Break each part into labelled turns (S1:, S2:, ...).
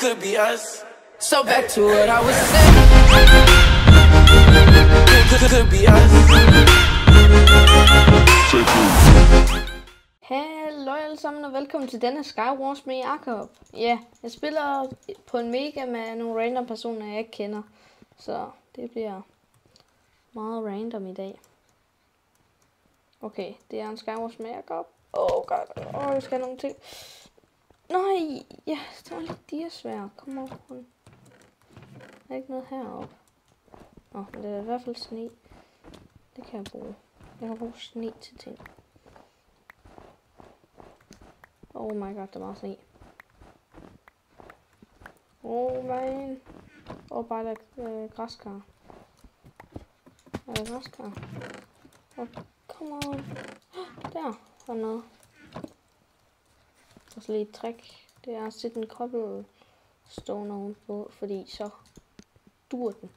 S1: could be us. So back to what I was saying. Could be us.
S2: Hallo alle sammen og velkommen til denne Skywars med Jakob. Ja, jeg spiller på en mega med nogle random personer jeg ikke kender. Så det bliver meget random i dag. Okay, det er en Skywars med Jakob. God. Jeg skal have nogle ting. Nej, ja, det var lidt diasvær. Kom on. Der er ikke noget heroppe. Men det er i hvert fald sne. Det kan jeg bruge. Jeg kan bruge sne til ting. Oh my god, der er meget sne. Oh man. Bare der græskar. Er der græskar? Come on. Der var noget. Og så lige et trick. Det er at sætte en cobblestone ovenpå, fordi så dur den.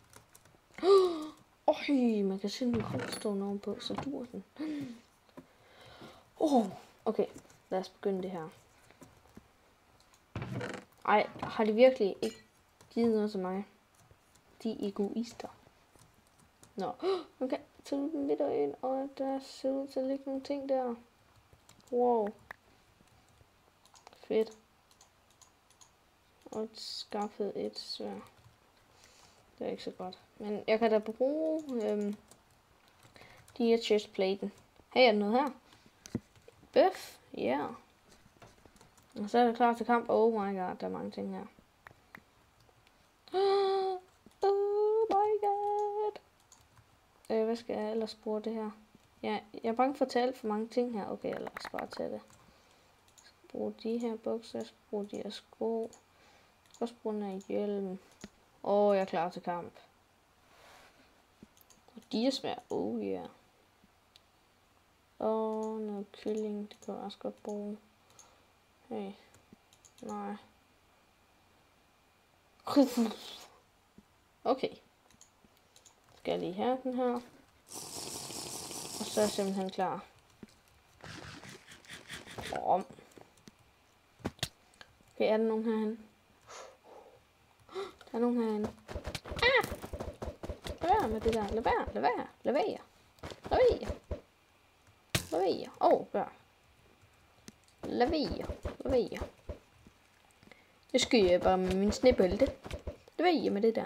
S2: Man kan sætte en cobblestone ovenpå, så dur den. Okay. Lad os begynde det her. Ej, har de virkelig ikke givet noget til mig? De egoister. Okay, så den lidt ind, og der ser ud til at ligge nogle ting der. Wow. Fedt. Og skaffet et sværd. Det er ikke så godt. Men jeg kan da bruge de her chestplaten. Hey, er der noget her? Bøf. Ja. Yeah. Og så er det klar til kamp. Oh my god, der er mange ting her. Oh my god. Hvad skal jeg ellers bruge det her? Ja, jeg er bange for at tage alt for mange ting her. Okay, lad os bare tage det. Jeg skal bruge de her bukser. Jeg skal bruge de her sko. Jeg skal også bruge den her hjelm. Jeg er klar til kamp. Og de er svære. Oh yeah. Noget kylling, det kan jeg også godt bruge. Hey. Nej. Okay. Skal jeg lige have den her. Og så er jeg simpelthen klar. Okay, er der nogen herhen? Der er nogen herhen. Lad være med det der. Lad være. Lad være. Jeg skyder bare med min snebølte. Lad være med det der.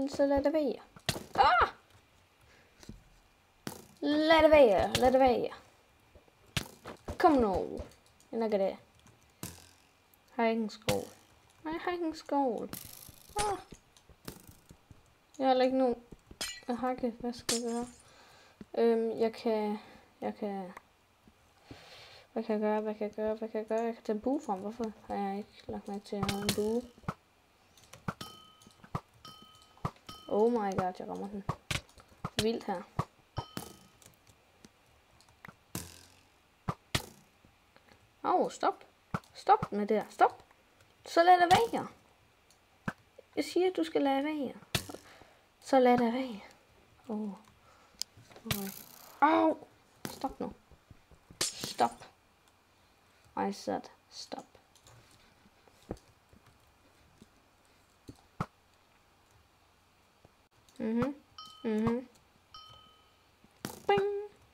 S2: Så lad det være. Lad det være. Kom nu. Jeg nakker det. Har jeg ikke en skål? Nej, jeg har ikke en skål. Jeg har ikke nogen hakke. Hvad skal jeg gøre? Jeg kan... Hvad kan jeg gøre? Jeg kan tage en bue frem. Hvorfor har jeg ikke lagt mig til at have en bue? Oh my god, jeg rammer den. Vildt her. Stop. Stop med det her. Stop. Så lad det være. Jeg siger, du skal lade være. Så lad det være. Stop nu. Stop. I said stop. Bing.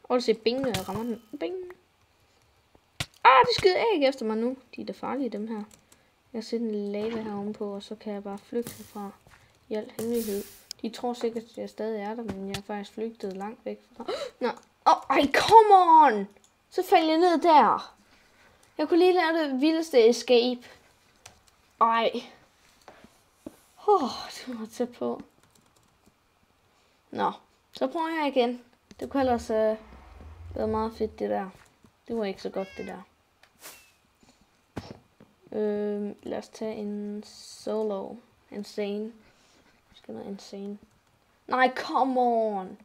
S2: Du siger bing, når jeg rammer den. Bing. De skyder æg efter mig nu. De er da farlige, dem her. Jeg sætter en lava her ovenpå, og så kan jeg bare flygte fra i al hemmelighed. De tror sikkert, at jeg stadig er der, men jeg har faktisk flygtet langt væk fra. Come on! Så faldt jeg ned der. Jeg kunne lige lave det vildeste escape. Det var tæt på. Så prøver jeg igen. Det kunne ellers være meget fedt, det der. Det var ikke så godt, det der. Lad os tage en solo. Insane. Skal noget insane. Nej, come on!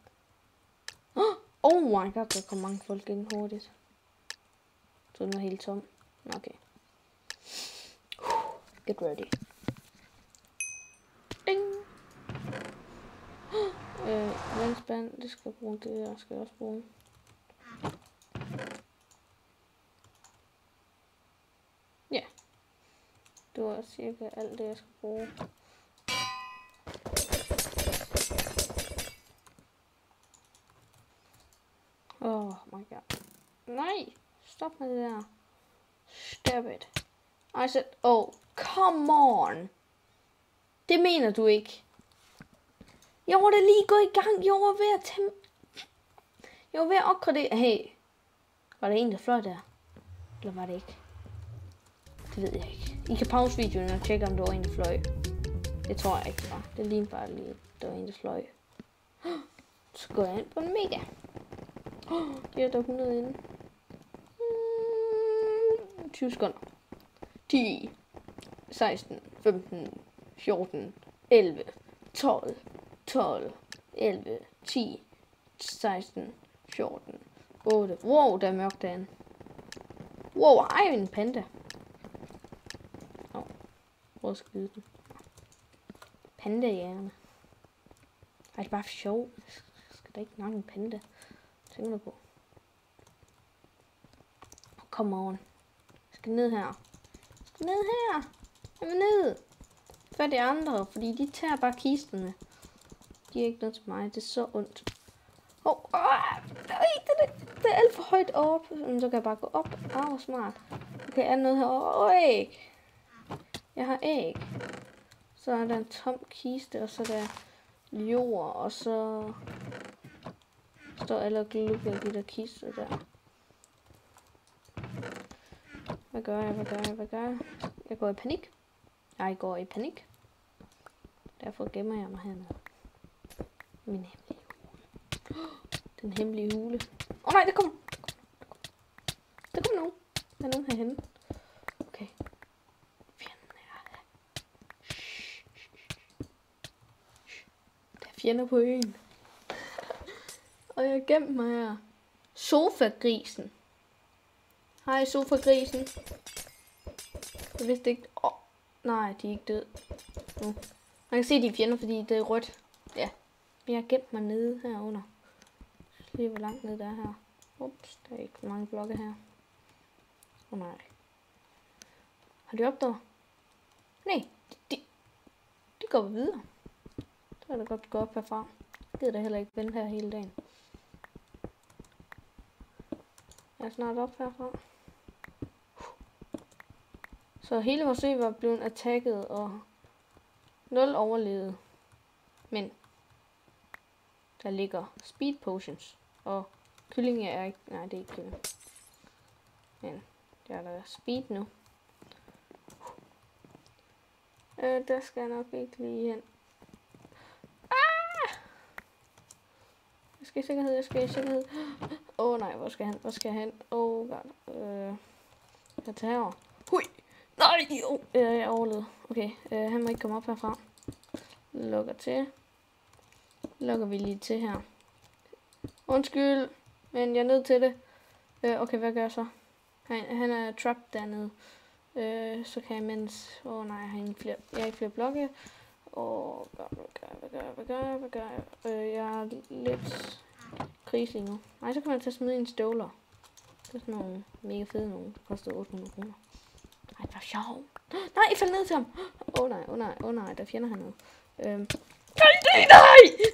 S2: Oh my god, der kom mange folk ind hurtigt. Så den var helt tom. Okay. Get ready. Ding! Vandspand, det skal jeg bruge. Det der skal jeg også bruge. Ja. Det var cirka alt det, jeg skal bruge. Oh my god. Nej, stop med det der. Stop it. I said, oh, come on. Det mener du ikke. Jeg var da lige gået i gang. Jeg var ved at Jeg var ved at opgradere. Hey, var der en, der fløj der? Eller var det ikke? Det ved jeg ikke. I kan pause videoen og tjekke, om der var en, der fløj. Det tror jeg ikke, det var. Det lignede bare lige, at der var en, der fløj. Så går jeg ind på en mega. Det er der 100 inde. 20 sekunder. 10, 16, 15, 14, 11, 12, 11, 10, 16, 14, 8. Wow, der er mørkt derinde. Wow, ej, en panda. Prøv at skyde den. Pandajægerne. Ej, det er bare for sjov. Skal der ikke nok en panda? Tænker du på? Come on. Jeg skal ned her. Ned her. Jeg vil ned. Før de andre, fordi de tager bare kisterne. De er ikke noget til mig. Det er så ondt. Det er alt for højt op. Så kan jeg bare gå op. Hvor smart. Okay, er der noget her? Æg. Jeg har æg. Så er der en tom kiste, og så er der jord, og så står alle glubber i de der kister der. Hvad gør jeg? Jeg går i panik. Jeg går i panik. Derfor gemmer jeg mig hernede. Min hemmelige hule. Den hemmelige hule. Nej, der kommer nogen. Der er nogen herhenne. Okay. Fjenden er her. Der er fjender på øen. Og jeg gemmer mig her. Sofagrisen. Hej, sofagrisen. Jeg vidste ikke. Nej, de er ikke døde. Man kan se, de er fjender, fordi det er rødt. Ja. Men jeg har gemt mig nede herunder. Se, hvor langt ned der er her. Ups, der er ikke så mange blokke her. Nej. Har de opdaget? Nej, de går videre. Så er det godt gå op herfra. Jeg gider da heller ikke vente her hele dagen. Jeg er snart op herfra. Så hele vores ø var blevet attacket, og 0 overlevede. Men der ligger speed potions, og kylling er ikke... Nej, det er ikke kylling. Men der er der speed nu. Der skal jeg nok ikke lige hen. Jeg skal i sikkerhed. Nej, hvor skal jeg hen? God. Jeg tager over. Hui! Nej, jeg overlevede. Okay, han må ikke komme op herfra. Lukker til. Lukker vi lige til her. Undskyld, men jeg er nødt til det. Okay, hvad gør jeg så? Han er trapped dernede. Så kan jeg mens... nej, jeg har ikke flere blokke. Hvad gør jeg? Jeg er lidt krise lige nu. Nej, så kan man tage smide en støvler. Det er sådan nogle mega fede nogle. Det koster 800 kroner. Ej, det var sjovt. Nej, jeg faldt ned til ham. Nej, der fjender han noget.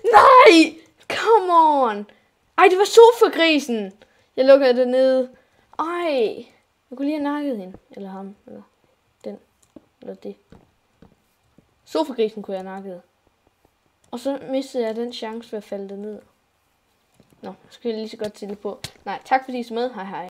S2: Nej! Come on! Ej, det var sofagrisen! Jeg lukker det ned. Ej! Jeg kunne lige have nakket hende. Eller ham. Eller den. Eller det. Sofagrisen kunne jeg have nakket. Og så mistede jeg den chance for at falde ned. Nå, så skal jeg lige så godt til på. Nej, tak fordi I så med. Hej hej.